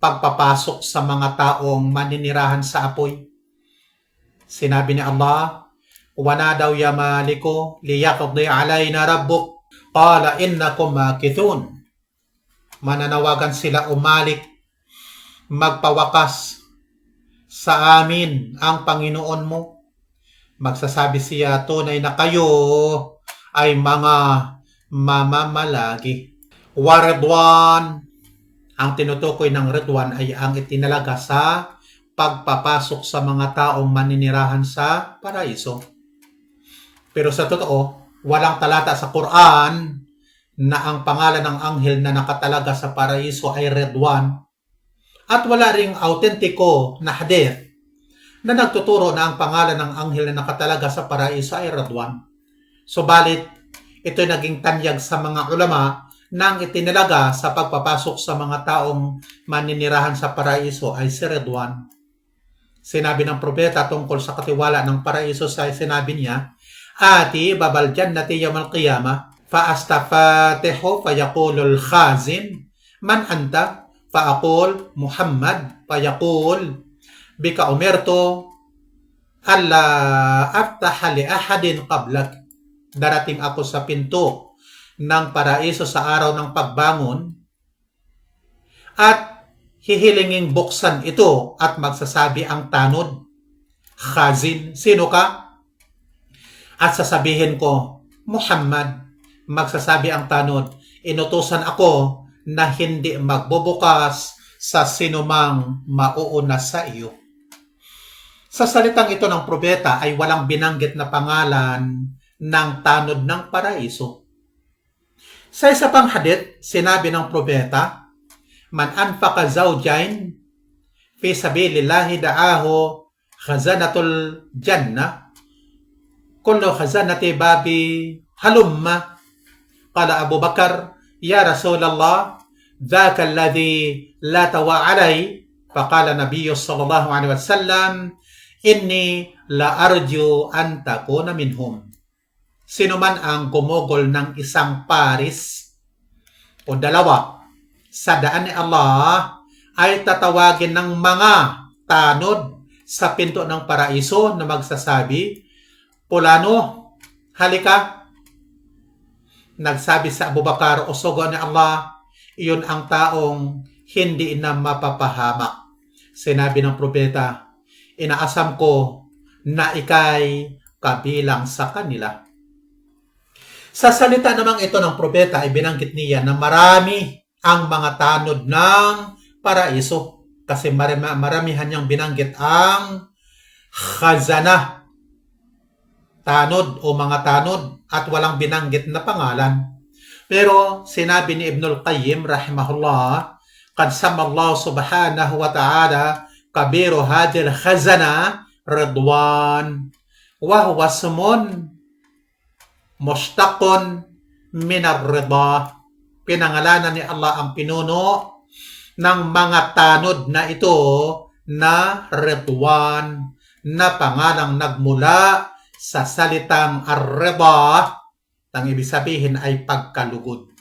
pagpapasok sa mga taong maninirahan sa apoy. Sinabi ni Allah, wanadaw ya maliko liyaqdi alayna rabbuk qala innakum makithun. Mananawagan sila umalik, magpawakas sa amin ang Panginoon mo. Magsasabi siya, tunay na kayo ay mga mamamalagi. Waridwan, ang tinutukoy ng Ridwan ay ang itinalaga sa pagpapasok sa mga taong maninirahan sa paraiso. Pero sa totoo, walang talata sa Quran na ang pangalan ng anghel na nakatalaga sa paraiso ay Ridwan. At wala ring autentiko na hadith na nagtuturo na ang pangalan ng anghel na nakatalaga sa paraiso ay Ridwan. Subalit, ito'y naging tanyag sa mga ulama na ang itinalaga sa pagpapasok sa mga taong maninirahan sa paraiso ay si Ridwan. Sinabi ng propeta tungkol sa katiwala ng paraiso, sinabi niya, Ati babal jannati yawmal qiyamah fa'astafatihu fayaqulul khazin man anta fa'aqul Muhammad fayaqul bika umirtu alla aftaha li ahadin qablak. Darating ako sa pinto ng paraiso sa araw ng pagbangon at hihilinging buksan ito at magsasabi ang tanod, khazin, sino ka? At sasabihin ko, Muhammad. Magsasabi ang tanod, inutusan ako na hindi magbubukas sa sinumang mauuna sa iyo. Sa salitang ito ng propeta ay walang binanggit na pangalan ng tanod ng paraiso. Sa isa pang hadith, sinabi ng propeta, Man anfaqa zawjain fi sabilillahi da'ahu khazanatul jannah kullu khazanati babi halumma. Qala Abu Bakar, Ya Rasulallah, dhaka alladhi la tawa alay. Faqala Nabiyyu sallallahu alaihi wasallam, inni la arju an takuna minhum. Sino man ang gumugol ng isang paris o dalawa sa daan ni Allah ay tatawagin ng mga tanod sa pinto ng paraiso na magsasabi, Pulano, halika. Nagsabi sa Abu Bakar, o sugo ni Allah, iyon ang taong hindi na mapapahamak. Sinabi ng propeta, inaasam ko na ikay kabilang sa kanila. Sa salita namang ito ng propeta ay binanggit niya na marami ang mga tanod ng paraiso. Kasi maramihan niyang binanggit ang khazanah, tanod o mga tanod, at walang binanggit na pangalan. Pero sinabi ni Ibnul Qayyim rahimahullah, Qad samallahu subhanahu wa ta'ala kabiru hadil khazana Ridwan wa huwa sumun mushtaqun minar rida. Pinangalanan ni Allah ang pinuno ng mga tanod na ito na Ridwan, na pangalang nagmula sa salitang ar-rida Ang ibig sabihin ay pagkalugod.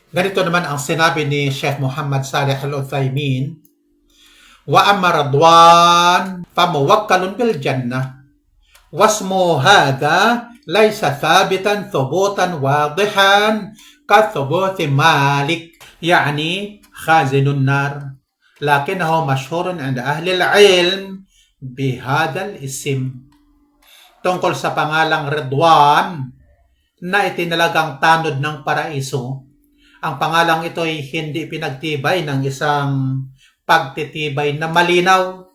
Ganito naman ang sinabi ni Sheikh Muhammad Salih Al-Uthaymin, wa amma radwan famuwakkalun bil jannah wasmu hadha laysa thabitan thubutan wadihan ka thubuti malik yani khazinun nar lakinahu mashhurun 'inda ahli al-ilm bihadha al-ism. Tungkol sa pangalang Ridwan na itinalagang tanod ng paraiso, ang pangalang ito ay hindi pinagtibay ng isang pagtitibay na malinaw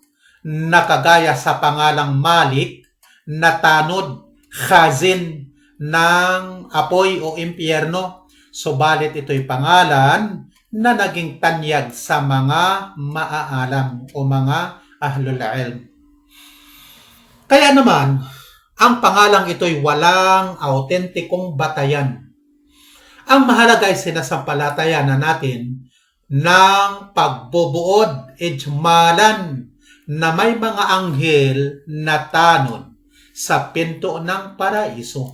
na kagaya sa pangalang Malik na tanod, khazin ng apoy o impyerno. Subalit ito'y pangalan na naging tanyag sa mga maaalam o mga ahlul ilm. Kaya naman, ang pangalang ito'y walang autentikong batayan. Ang mahalaga ay sinasampalatayan na natin ng pagbubuod, ijmalan, na may mga anghel na tanod sa pinto ng paraiso.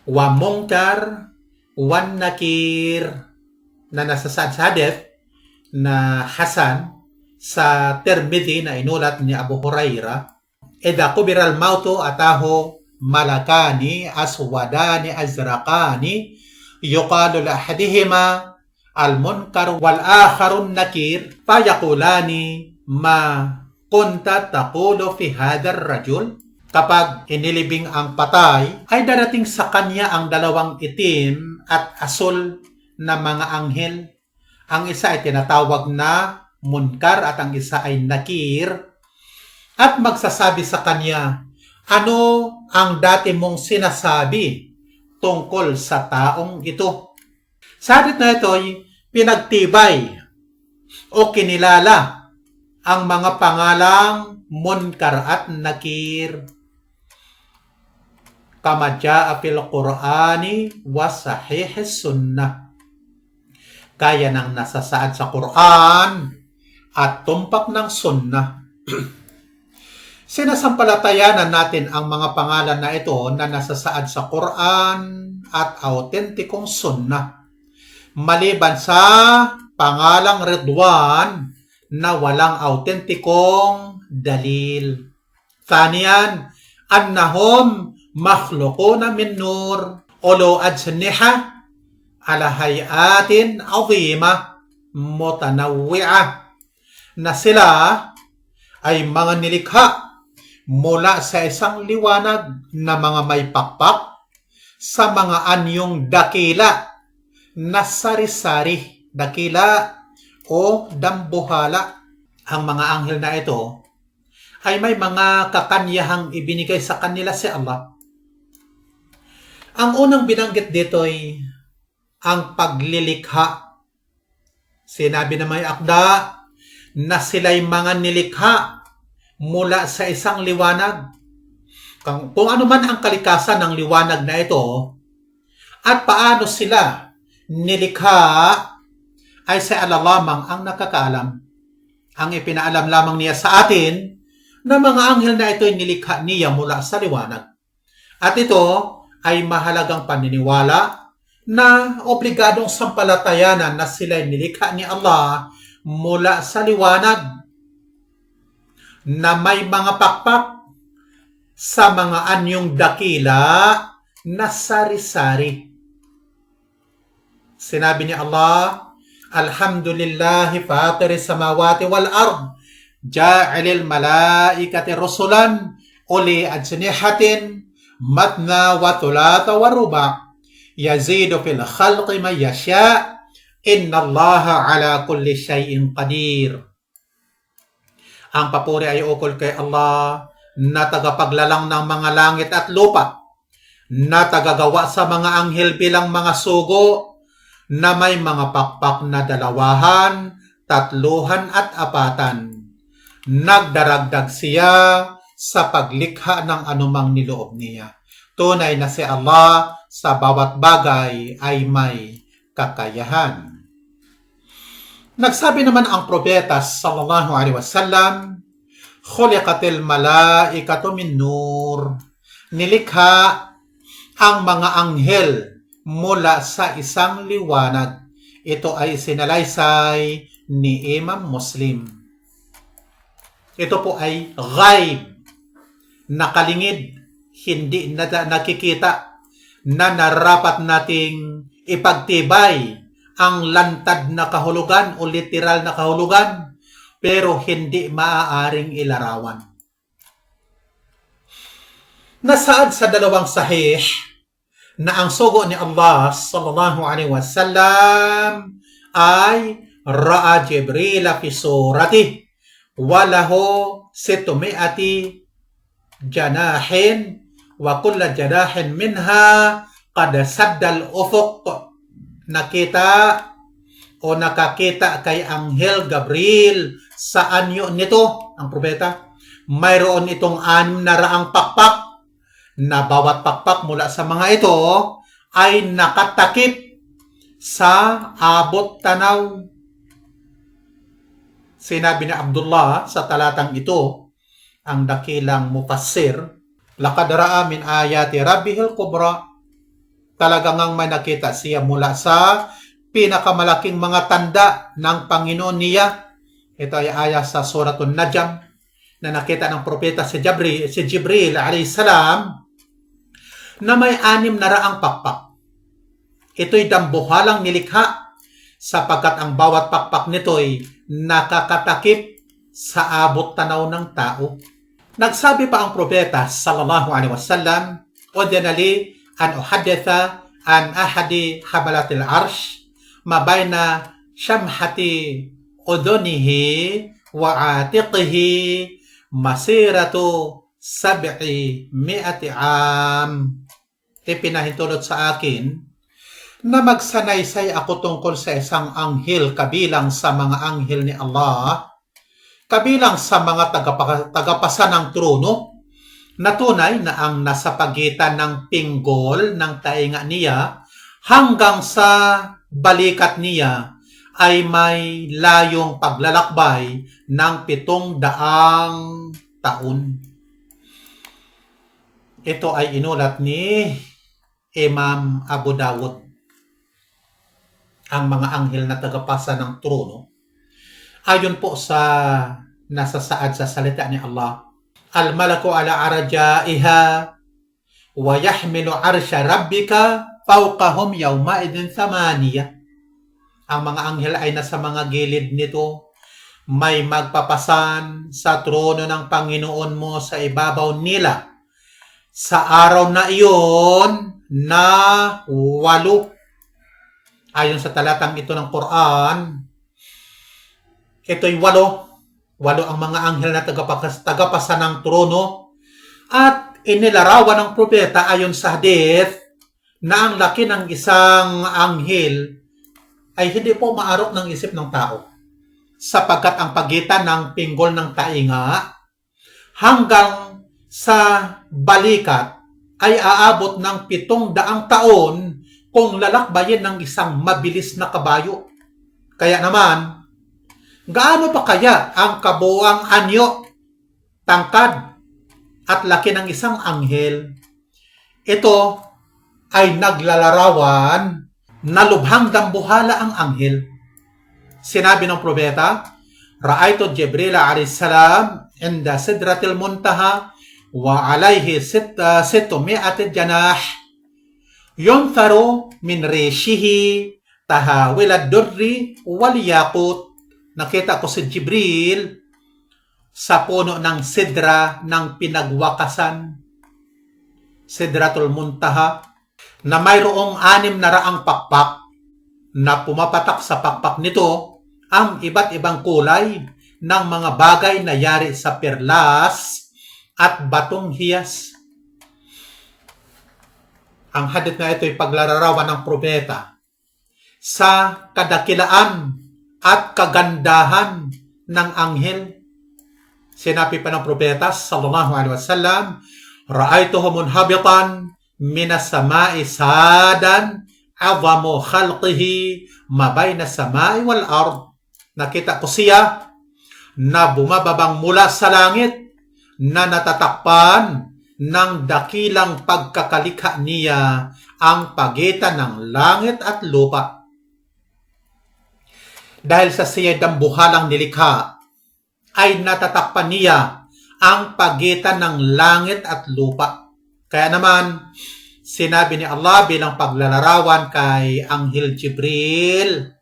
Wa munkar, wan nakir, na nasasaad sa hadith na Hasan sa Tirmidhi na inulat ni Abu Hurairah, idha kubira al-mautu atahu malakani aswadani azraqani yuqalu li ahadihima al-munkar wal akharun nakir fayaqulani ma kunta taqulu fi hadha ar-rajul. Kapag inilibing ang patay, ay darating sa kanya ang dalawang itim at asul na mga anghel. Ang isa ay tinatawag na munkar at ang isa ay nakir. At magsasabi sa kanya, ano ang dati mong sinasabi tungkol sa taong ito? Sa hadith na ito ay pinagtibay o kinilala ang mga pangalang munkar at nakir. Kama jaa fil Qur'ani wa sahih sunnah. Kaya nang nasasaad sa Quran at tumpak ng sunnah. Sinasampalatayanan natin ang mga pangalan na ito na nasasaad sa Quran at autentikong sunnah. Maliban sa pangalang Ridwan na walang autentikong dalil. Thaniyan, annahum makhluquna min nur ulu ajniha ala hayatin azimah mutanawwi'ah, na sila ay mga nilikha mula sa isang liwanag na mga may pakpak sa mga anyong dakila na sari-sari, dakila o dambuhala. Ang mga anghel na ito ay may mga kakanyahang ibinigay sa kanila si Allah. Ang unang binanggit dito ay ang paglilikha. Sinabi na may akda na sila'y mga nilikha mula sa isang liwanag. Kung ano man ang kalikasan ng liwanag na ito at paano sila nilikha ay sa Allah lamang ang nakakaalam. Ang ipinaalam lamang niya sa atin na mga anghel na ito ay nilikha niya mula sa liwanag. At ito ay mahalagang paniniwala na obligadong sampalatayanan na sila ay nilikha ni Allah mula sa liwanag na may mga pakpak sa mga anyong dakila na sari-sari. Sinabi ni Allah, Alhamdulillahi fatiri samawati wal ard, ja'ilil malaikati rusulan, uli ajnihatin, matna wa thulatha wa ruba, yazidu fil khalqi man yasha, inna Allaha ala kulli shay'in qadir. Ang papuri ay ukol kay Allah na tagapaglalang ng mga langit at lupa, na tagagawa sa mga anghel bilang mga sugo, na may mga pakpak na 2, 3 at 4. Nagdaragdag siya sa paglikha ng anumang niloob niya. Tunay na si Allah sa bawat bagay ay may kakayahan. Nagsabi naman ang propeta sallallahu alaihi wasallam, khuliqatil malaikatu min nur. Nilikha ang mga anghel mula sa isang liwanag. Ito ay sinalaysay ni Imam Muslim. Ito po ay ghaib, nakalingid, hindi nakikita, na narapat nating ipagtibay ang lantad na kahulugan o literal na kahulugan, pero hindi maaaring ilarawan. Nasaad sa dalawang sahih na ang sugo ni Allah sallallahu alaihi wasallam ay ra'a Jibril fi surati walahu 600 janahin wa kulla janahin minha qad saddal ufuq. Nakakita kay Anghel Gabriel sa anyo nito, ang propeta. Mayroon itong 600 pakpak na bawat pakpak mula sa mga ito ay nakatakip sa abot tanaw. Sinabi ni Abdullah sa talatang ito, ang dakilang mufassir, laqad ra'a min ayati rabbihil kubra. Talagang ang may nakita siya mula sa pinakamalaking mga tanda ng Panginoon niya. Ito ay aya sa Suratul Najm na nakita ng propeta si Jibril alayhi salam na may 600 pakpak. Ito'y dambuhalang nilikha sapagkat ang bawat pakpak nito'y nakakatakip sa abot tanaw ng tao. Nagsabi pa ang propeta sallallahu alaihi wasallam, "Udinali an uhadditha an ahadi habalatil arsh mabayna syamhati udunihi wa atiqihi masiratu 700 am." Ipinahintulot sa akin na magsanaysay ako tungkol sa isang anghel kabilang sa mga anghel ni Allah, kabilang sa mga tagapasa ng trono, na tunay na ang nasa pagitan ng pinggol ng tainga niya hanggang sa balikat niya ay may layong paglalakbay ng 700 taon. Ito ay inulat ni Imam Abu Dawud. Ang mga anghel na tagapasa ng trono, ayon po sa nasasaad sa salita ni Allah, al-malaku ala arjaiha wa yahmilu arsha rabbika fawqahum yawmaidin thamaniya. Ang mga anghel ay nasa mga gilid nito, may magpapasan sa trono ng Panginoon mo sa ibabaw nila sa araw na iyon na 8. Ayon sa talatang ito ng Quran, ito'y 8 ang mga anghel na tagapasa ng trono. At inilarawan ng propeta ayon sa hadith na ang laki ng isang anghel ay hindi po maarok ng isip ng tao, sapagkat ang pagitan ng pinggol ng tainga hanggang sa balikat ay aabot ng 700 taon kung lalakbayin ng isang mabilis na kabayo. Kaya naman, gaano pa kaya ang kabuuang anyo, tangkad, at laki ng isang anghel? Ito ay naglalarawan na lubhang dambuhala ang anghel. Sinabi ng propeta, "Ra'aytu Jibril alayhi salam inda sidratil muntaha wa alayhi 600 janah yuntharu min rishihi tahawilad durri wal yaqut." Nakita ko si Jibril sa puno ng sidra ng pinagwakasan, Sidratul Muntaha, na mayroong 600 pakpak na pumapatak sa pakpak nito ang iba't ibang kulay ng mga bagay na yari sa perlas at batong hiyas. Ang hadith na ito ay paglalarawan ng propeta sa kadakilaan at kagandahan ng anghel. Sinabi pa ng propeta sallallahu alaihi wasallam, "Ra'aytuhu munhabitan minas sama'i sadan azamu khalqihi mabayna sama'i wal ard." Nakita ko siya na bumababang mula sa langit na natatakpan ng dakilang pagkakalikha niya ang pagitan ng langit at lupa. Dahil sa siya'y dambuhalang nilikha, ay natatakpan niya ang pagitan ng langit at lupa. Kaya naman, sinabi ni Allah bilang paglalarawan kay Anghel Jibril,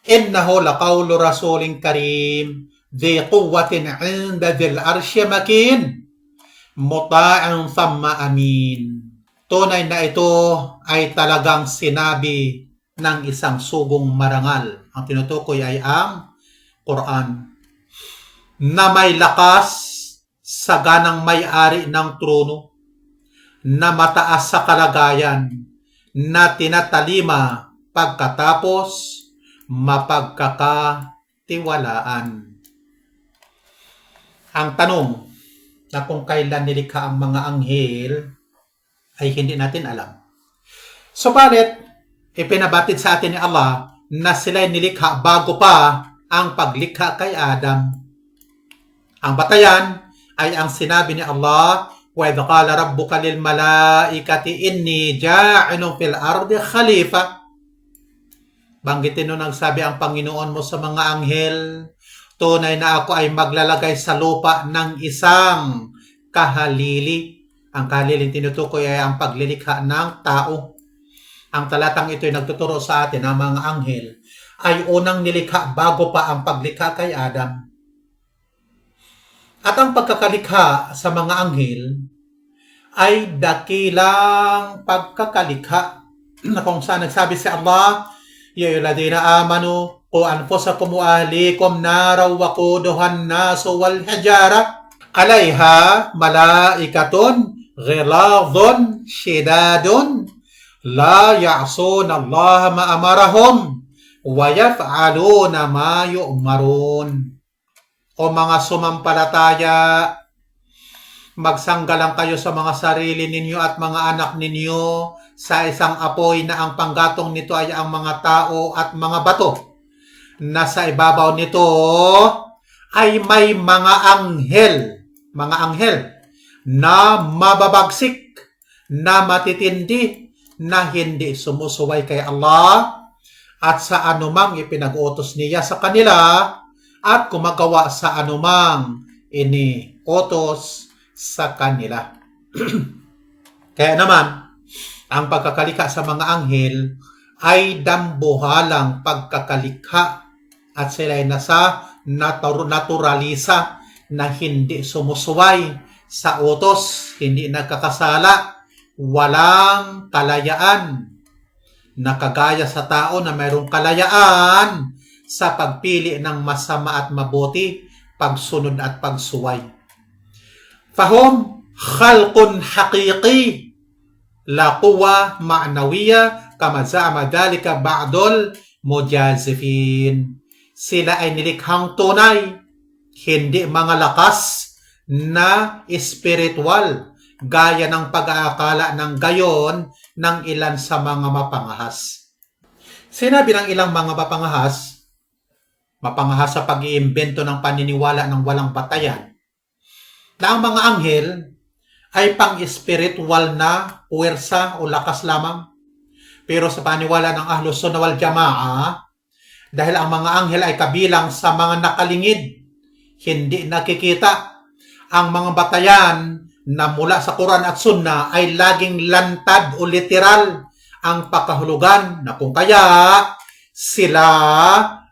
"Innahu laqawlu rasulin karim, dhi quwwatin 'inda dhil arsy makin, muta'in thumma amin." Tunay na ito ay talagang sinabi ng isang sugong marangal. Ang tinutukoy ay ang Quran, na may lakas sa ganang may-ari ng trono, na mataas sa kalagayan, na tinatalima pagkatapos mapagkakatiwalaan. Ang tanong na kung kailan nilikha ang mga anghel ay hindi natin alam. Subalit, ipinabatid sa atin ni Allah na sila'y nilikha bago pa ang paglikha kay Adam. Ang batayan ay ang sinabi ni Allah, وَإِذْ قَالَ رَبُّكَ لِلْمَلَائِكَةِ إِنِّي جَاعِلٌ فِي الْأَرْضِ خَلِيفَةً. Banggitin nung nagsabi ang Panginoon mo sa mga anghel, tunay na ako ay maglalagay sa lupa ng isang kahalili. Ang kahaliling tinutukoy ay ang paglilikha ng tao. Ang talatang ito ay nagtuturo sa atin na mga anghel ay unang nilikha bago pa ang paglikha kay Adam. At ang pagkakalikha sa mga anghel ay dakilang pagkakalikha na kung saan nagsabi si Allah, "Ya ayyuhalladhina amanu qu anfusakum wa ahlikum naraw waquduhan nasu wal hijara 'alayha malaikatun ghiladun shidadun la ya'suna Allah ma amarahum wa yaf'aluna ma yu'marun." O mga sumampalataya, magsanggalang kayo sa mga sarili ninyo at mga anak ninyo sa isang apoy na ang panggatong nito ay ang mga tao at mga bato, na sa ibabaw nito ay may mga anghel na mababagsik, na matitindi, na hindi sumusuway kay Allah at sa anumang ipinag-utos niya sa kanila, at gumagawa sa anumang iniutos sa kanila. Kaya naman, ang pagkakalikha sa mga anghel ay dambuhalang pagkakalikha at sila ay nasa naturalisa na hindi sumusuway sa utos, hindi nagkakasala, walang kalayaan, na kagaya sa tao na mayroong kalayaan sa pagpili ng masama at mabuti, pagsunod at pagsuway. Fahum khalqun haqiqi la quwa ma'nawiyya kama za'ama dhalika ba'dul mujazifin. Sila ay nilikhang tunay, hindi mga lakas na espiritual, gaya ng pag-aakala ng gayon ng ilan sa mga mapangahas. Sinabi ng ilang mga mapangahas sa pag-iimbento ng paniniwala ng walang batayan, na ang mga anghel ay pang-espiritual na puwersa o lakas lamang. Pero sa paniwala ng Ahlus Sunnah wal Jamaa, dahil ang mga anghel ay kabilang sa mga nakalingid, hindi nakikita, ang mga batayan na mula sa Quran at Sunnah ay laging lantad o literal ang pakahulugan, na kung kaya sila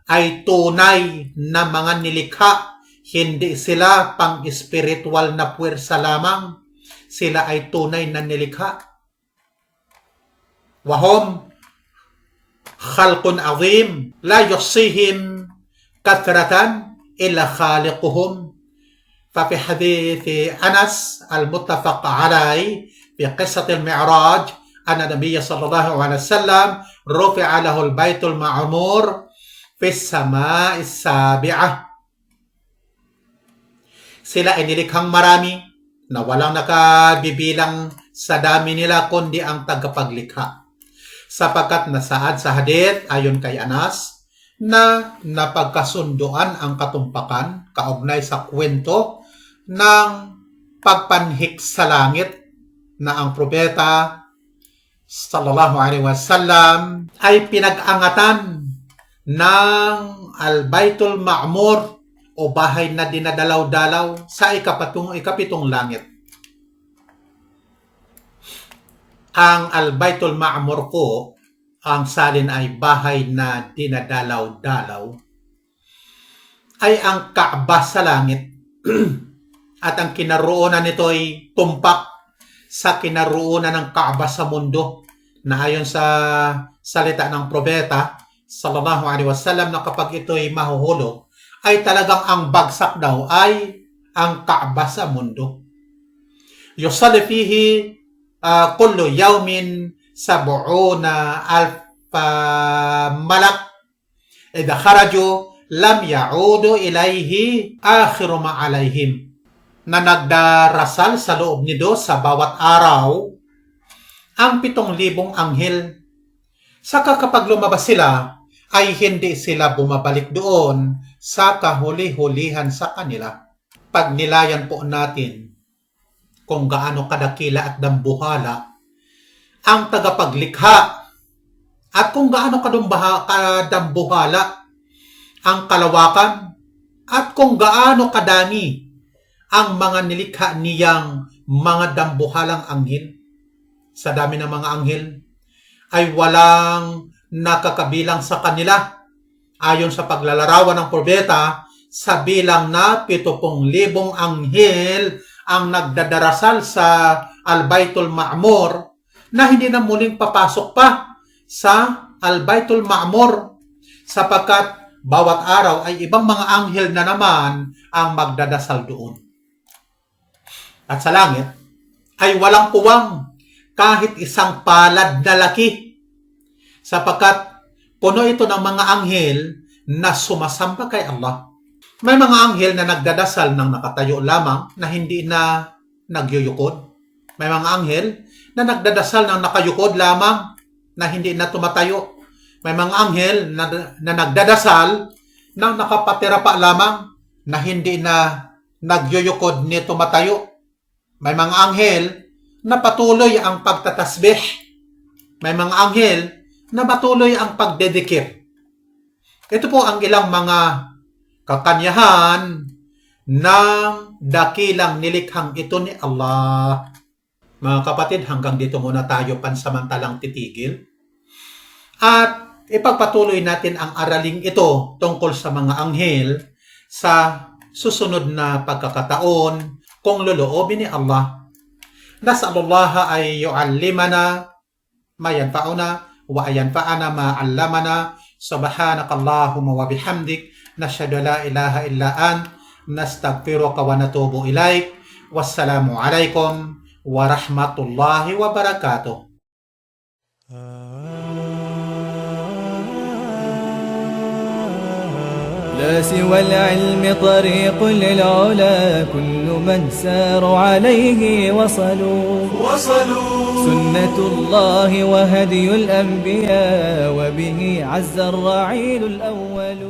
ay tunay na mga nilikha, hindi sila pang-espiritual na puwersa lamang, sila ay tunay na nilikha. Wahum khalqun azim la yuhsihim kathratan illa khaliquhum. ففي حديث أنس المتفق عليه في قصة المعراج أن النبي صلى الله عليه وسلم رفع له البيت المعمور في السماء السابعة. Sila ay nilikhang marami na walang nakabibilang sa dami nila kundi ang tagapaglikha. Sapagkat nasaad sa hadith ayon kay Anas na napagkasunduan ang katumpakan kaugnay sa kwento ng pagpanhik sa langit na ang propeta sallallahu alaihi wasallam ay pinag-angatan ng Al-Baitul Ma'mur o bahay na dinadalaw-dalaw sa ikapitong langit. Ang Al-Baitul Ma'mur po, ang salin ay bahay na dinadalaw-dalaw, ay ang Kaaba sa langit at ang kinaroonan nito ay tumpak sa kinaroonan ng Kaaba sa mundo, na ayon sa salita ng propeta sallallahu alaihi wasallam na kapag ito ay mahuhulog, ay talagang ang bagsak daw ay ang Kaaba sa mundo. Yusalli fihi kullu yawmin sab'una alfa malak idha kharaju lam ya'udu ilayhi akhiru ma alayhim, na nagdarasal sa loob nito sa bawat araw ang 7,000 anghel. Saka kapag lumabas sila, ay hindi sila bumabalik doon sa kahuli-hulihan sa kanila. Pag nilayan po natin kung gaano kadakila at dambuhala ang tagapaglikha at kung gaano kadambuhala ang kalawakan at kung gaano kadami ang mga nilikha niyang mga dambuhalang anghel. Sa dami ng mga anghel ay walang nakakabilang sa kanila. Ayon sa paglalarawan ng propeta, sa bilang na 70,000 anghel ang nagdadarasal sa Al-Baitul Ma'mur, na hindi na muling papasok pa sa Al-Baitul Ma'mur, sapagkat bawat araw ay ibang mga anghel na naman ang magdadasal doon. At sa langit ay walang puwang kahit isang palad na laki, sapagkat puno ito ng mga anghel na sumasamba kay Allah. May mga anghel na nagdadasal ng nakatayo lamang, na hindi na nagyuyukod. May mga anghel na nagdadasal ng nakayukod lamang, na hindi na tumatayo. May mga anghel na nagdadasal ng nakapatira pa lamang, na hindi na nagyuyukod ni tumatayo. May mga anghel na patuloy ang pagtatasbih. May mga anghel na patuloy ang pagdedikir. Ito po ang ilang mga kakanyahan ng dakilang nilikhang ito ni Allah. Mga kapatid, hanggang dito muna tayo pansamantalang titigil. At ipagpatuloy natin ang araling ito tungkol sa mga anghel sa susunod na pagkakataon kung loloobin ni Allah. Nas'alullaha ay yu'allimana ma yanfa'una wa ayanfa'ana ma 'allamana. Subhanakallahumma wa bihamdik, nashhadu la ilaha illa ant, nastaghfiruka wa natubu ilaik. Wassalamu alaikum warahmatullahi wabarakatuh. لا سوى العلم طريق للعلا كل من سار عليه وصلوا سنة الله وهدي الأنبياء وبه عز الرعيل الأول.